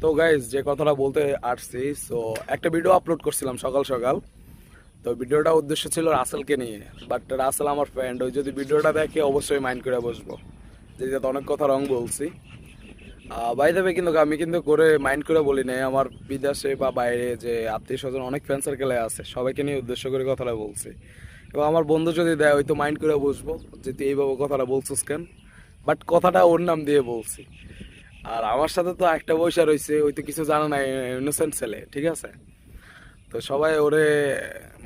তো গাইজ যে কথাটা বলতে আসছি, সো একটা ভিডিও আপলোড করছিলাম সকাল সকাল। তো ভিডিওটা উদ্দেশ্য ছিল রাসেলকে নিয়ে, বাট রাসেল আমার ফ্রেন্ড, ওই যদি ভিডিওটা দেখে অবশ্যই মাইন্ড করে বসবো, যেটা অনেক কথা রং বলছি। বাই দেবে, কিন্তু আমি কিন্তু করে মাইন্ড করে বলি নাই। আমার বিদেশে বা বাইরে যে আত্মীয় স্বজন অনেক ফ্রেন্ড সার্কেলে আছে, সবাইকে নিয়ে উদ্দেশ্য করে কথাটা বলছি। এবং আমার বন্ধু যদি দেয় হয়তো মাইন্ড করে বসবো যে তুই এইভাবে কথাটা বলছিস কেন, বাট কথাটা ওর নাম দিয়ে বলছি। আর আমার সাথে তো একটা পয়সা রয়েছে, ওই তো কিছু জানা নাই, ইনোসেন্ট ছেলে, ঠিক আছে। তো সবাই ওরে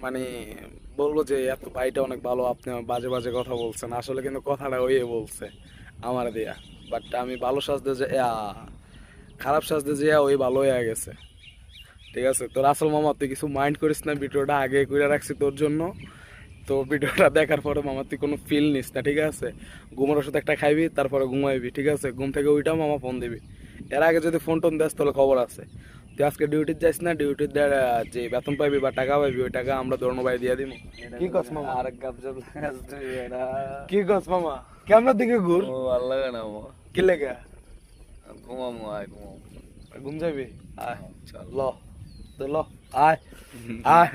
মানে বলবো যে এত ভাইটা অনেক ভালো, আপনি বাজে বাজে কথা বলছেন, আসলে কিন্তু কথাটা ওই বলছে আমার দিয়া। বাট আমি ভালো সাজতে যে খারাপ সাজতে যে ওই ভালো হয়ে গেছে, ঠিক আছে। তো রাসেল মামা তুই কিছু মাইন্ড করিস না, ভিডিওটা আগে করে রাখছি তোর জন্য। তো ভিডিওটা দেখার পরে মামা তুই কোনো ফিল নিস না, ঠিক আছে। ঘুমের ওষুধ একটা খাইবি, তারপরে ঘুমাইবি, ঠিক আছে। ঘুম থেকে ওইটাও মামা ফোন দিবি। এর আগে যদি ফোন টোন দেস তাহলে খবর আছে। তুই আজকে ডিউটিতে যাইস না, ডিউটিতে যে বেতন পাইবি বা টাকা পাইবি, ওই টাকা আমরা দৌড়নো ভাই দিয়ে দিব। কি কস মামা? আর গাবজাব এটা কি কস মামা? কেমন দিকে ঘুর ও ভালো লাগে না মো কি লেগে ঘুমামো আয় ঘুমামো ঘুম যাবি? আয় চল ল, তো ল, আয় আয়।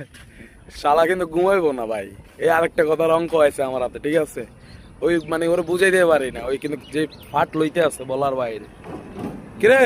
শালা কিন্তু ঘুমাইবো না ভাই, এই আরেকটা কথার অঙ্ক আছে আমার হাতে, ঠিক আছে। ওই মানে ওরা বুঝাই দিতে পারি না, ওই কিন্তু যে ফাট লইতে আছে বলার বাইরে। কিরে